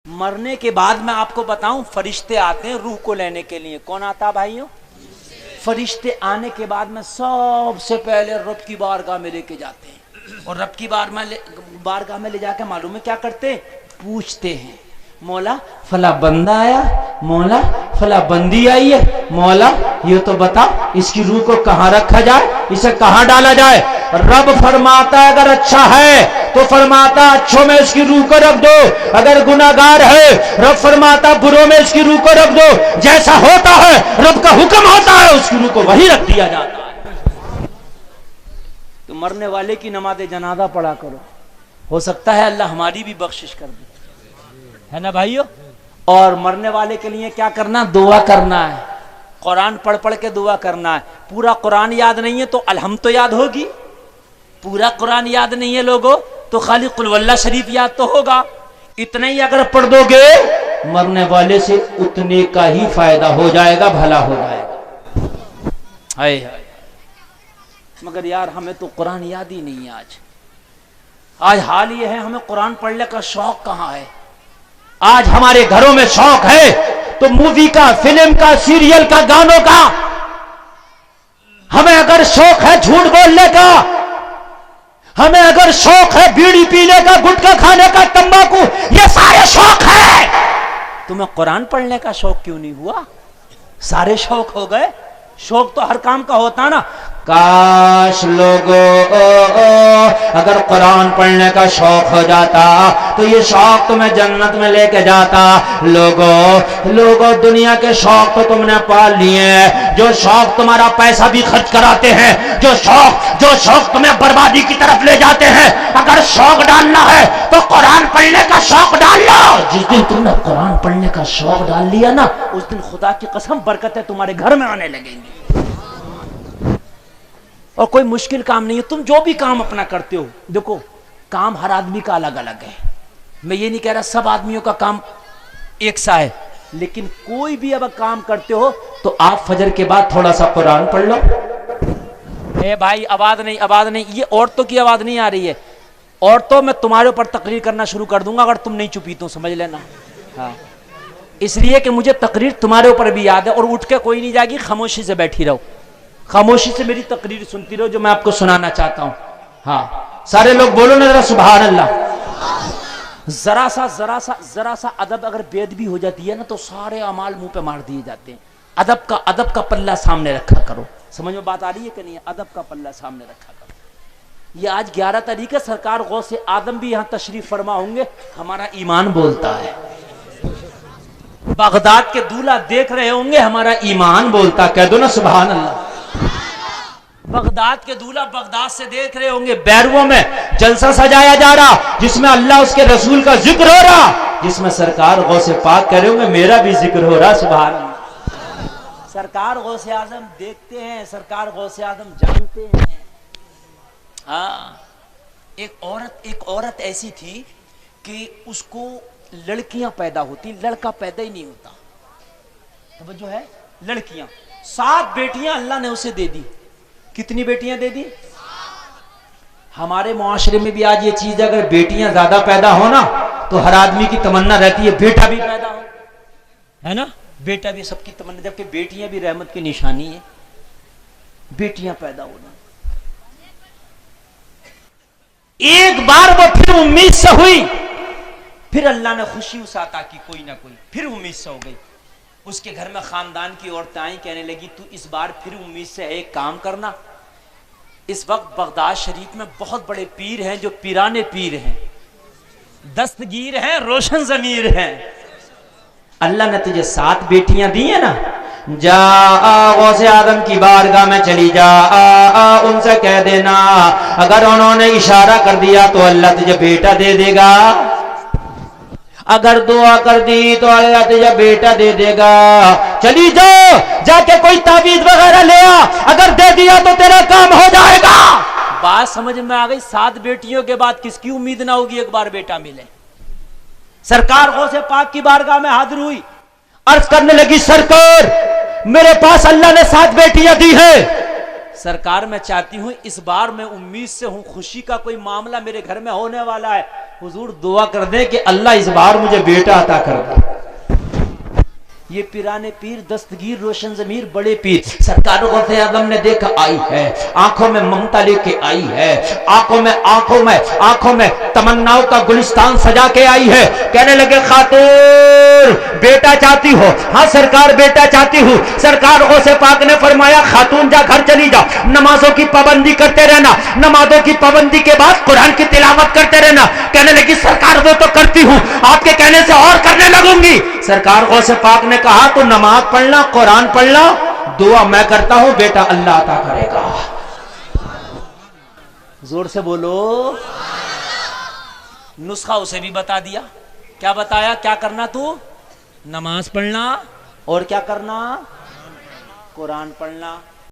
مرنے کے بعد میں آپ کو بتاؤں فرشتے آتے ہیں روح کو لینے کے لیے. کون آتا بھائیوں؟ فرشتے آنے کے بعد میں سب سے پہلے رب کی بارگاہ میں لے کے جاتے ہیں, اور رب کی بارگاہ میں لے جا کے معلوم ہے کیا کرتے ہیں؟ پوچھتے ہیں مولا فلاں بندہ آیا, مولا فلاں بندی آئی ہے, مولا یہ تو بتا اس کی روح کو کہاں رکھا جائے, اسے کہاں ڈالا جائے. رب فرماتا ہے اگر اچھا ہے تو فرماتا اچھوں میں اس کی روح کو رکھ دو, اگر گناہگار ہے رب فرماتا بروں میں اس کی روح کو رکھ دو. جیسا ہوتا ہے رب کا حکم ہوتا ہے اس کی روح کو وہی رکھ دیا جاتا ہے. تو مرنے والے کی نماز جنازہ پڑھا کرو, ہو سکتا ہے اللہ ہماری بھی بخشش کر دے, ہے نا بھائیو. اور مرنے والے کے لیے کیا کرنا؟ دعا کرنا ہے. قرآن پڑھ پڑھ کے دعا کرنا ہے. پورا قرآن یاد نہیں ہے تو الحمد تو یاد ہوگی. پورا قرآن یاد نہیں ہے لوگوں تو خالی قل واللہ شریف یاد تو ہوگا. اتنا ہی اگر پڑھ دو گے مرنے والے سے اتنے کا ہی فائدہ ہو جائے گا, بھلا ہو جائے گا. ہائے ہائے, مگر یار ہمیں تو قرآن یاد ہی نہیں ہے. آج حال یہ ہے ہمیں قرآن پڑھنے کا شوق کہاں ہے. آج ہمارے گھروں میں شوق ہے تو مووی کا, فلم کا, سیریل کا, گانوں کا. ہمیں اگر شوق ہے جھوٹ بولنے کا, ہمیں اگر شوق ہے بیڑی پینے کا, گٹکا کھانے کا, تمباکو, یہ سارے شوق ہے. تمہیں قرآن پڑھنے کا شوق کیوں نہیں ہوا؟ سارے شوق ہو گئے. شوق تو ہر کام کا ہوتا نا. کاش لوگوں اگر قرآن پڑھنے کا شوق ہو جاتا تو یہ شوق تمہیں جنت میں لے کے جاتا. لوگوں دنیا کے شوق تو تم نے پال لیے ہیں, جو شوق تمہارا پیسہ بھی خرچ کراتے ہیں, جو شوق تمہیں بربادی کی طرف لے جاتے ہیں. اگر شوق ڈالنا ہے تو قرآن پڑھنے کا شوق ڈال لو. جس دن تم نے قرآن پڑھنے کا شوق ڈال لیا نا, اس دن خدا کی قسم برکتیں تمہارے گھر میں آنے لگیں گی. اور کوئی مشکل کام نہیں ہے. تم جو بھی کام اپنا کرتے ہو, دیکھو کام ہر آدمی کا الگ الگ ہے. میں یہ نہیں کہہ رہا سب آدمیوں کا کام ایک سا ہے, لیکن کوئی بھی اب کام کرتے ہو تو آپ فجر کے بعد تھوڑا سا قرآن پڑھ لو. اے بھائی آواز نہیں, یہ عورتوں کی آواز نہیں آ رہی ہے. عورتوں میں تمہارے اوپر تقریر کرنا شروع کر دوں گا اگر تم نہیں چپی تو, سمجھ لینا. ہاں, اس لیے کہ مجھے تقریر تمہارے اوپر بھی یاد ہے, اور اٹھ کے کوئی نہیں جائے گی, خاموشی سے بیٹھی رہو, خاموشی سے میری تقریر سنتی رہو جو میں آپ کو سنانا چاہتا ہوں. ہاں سارے لوگ بولو نا ذرا سبحان اللہ. ذرا سا ادب اگر بے ادبی ہو جاتی ہے نا تو سارے اعمال منہ پہ مار دیے جاتے ہیں. ادب کا پلہ سامنے رکھا کرو. سمجھ میں بات آ رہی ہے کہ نہیں؟ ادب کا پلہ سامنے رکھا کرو. یہ آج 11 تاریخ ہے, سرکار غوث آدم بھی یہاں تشریف فرما ہوں گے. ہمارا ایمان بولتا ہے. بغداد کے دولہا دیکھ رہے ہوں گے, ہمارا ایمان بولتا. کہہ دو نا سبحان اللہ. بغداد کے دولہا بغداد سے دیکھ رہے ہوں گے, بیرووں میں جلسہ سجایا جا رہا جس میں اللہ اس کے رسول کا ذکر ہو رہا, جس میں سرکار غوث پاک کہہ رہے ہوں گے میرا بھی ذکر ہو رہا. سبحان اللہ. سرکار غوث اعظم دیکھتے ہیں, سرکار غوث اعظم جانتے ہیں. ہاں, ایک عورت ایسی تھی کہ اس کو لڑکیاں پیدا ہوتی, لڑکا پیدا ہی نہیں ہوتا. توجہ ہے, لڑکیاں 7 بیٹیاں اللہ نے اسے دے دی. کتنی بیٹیاں دے دی؟ ہمارے معاشرے میں بھی آج یہ چیز ہے, اگر بیٹیاں زیادہ پیدا ہو نا تو ہر آدمی کی تمنا رہتی ہے بیٹا بھی پیدا ہو, ہے نا. بیٹا بھی سب کی تمنا, جبکہ بیٹیاں بھی رحمت کی نشانی ہے. بیٹیاں پیدا ہونا, ایک بار وہ پھر امید سے ہوئی, پھر اللہ نے خوشی اس عطا کی کوئی نہ کوئی, پھر امید سے ہو گئی. اس کے گھر میں خاندان کی عورتیں آئیں, کہنے لگی تو اس بار پھر امید سے ایک کام کرنا. اس وقت بغداد شریف میں بہت بڑے پیر ہیں جو پیرانے پیر ہیں, دستگیر ہیں, روشن ضمیر ہیں. اللہ نے تجھے 7 بیٹیاں دی ہیں نا, جا غوث آدم کی بارگاہ میں چلی جا, ان سے کہہ دینا اگر انہوں نے اشارہ کر دیا تو اللہ تجھے بیٹا دے دے گا, اگر دعا کر دی تو اللہ تجھے بیٹا دے دے گا. چلی جا کے کوئی تعویذ وغیرہ لے آ, اگر دے دیا تو تیرا کام ہو جائے گا. بات سمجھ میں آ گئی؟ 7 بیٹیوں کے بعد کس کی امید نہ ہوگی ایک بار بیٹا ملے. سرکار غوث پاک کی بارگاہ میں حاضر ہوئی, عرض کرنے لگی سرکار میرے پاس اللہ نے 7 بیٹیاں دی ہیں, سرکار میں چاہتی ہوں اس بار میں امید سے ہوں خوشی کا کوئی معاملہ میرے گھر میں ہونے والا ہے، حضور دعا کر دیں کہ اللہ اس بار مجھے بیٹا عطا کر دے۔ یہ پیرانے پیر دستگیر روشن ضمیر بڑے پیر سرکار غوث اعظم نے دیکھا آئی ہے، آنکھوں میں ممتا لے کے آئی ہے، آنکھوں میں تمناؤں کا گلستان سجا کے آئی ہے۔ کہنے لگے خاتون بیٹا چاہتی ہو؟ ہاں سرکار بیٹا چاہتی ہوں۔ سرکار غوث پاک نے فرمایا خاتون جا گھر چلی جا، نمازوں کی پابندی کرتے رہنا، نمازوں کی پابندی کے بعد قرآن کی تلاوت کرتے رہنا۔ کہنے لگی سرکار وہ تو کرتی ہوں، آپ کے کہنے سے اور کرنے لگوں گی۔ سرکار غوث پاک نے کہا تو نماز پڑھنا، قرآن پڑھنا، دعا میں کرتا ہوں بیٹا اللہ عطا کرے گا۔ زور سے بولو۔ نسخہ اسے بھی بتا دیا۔ کیا بتایا؟ کیا کرنا تو؟ نماز پڑھنا اور کیا کرنا؟ قرآن پڑھنا۔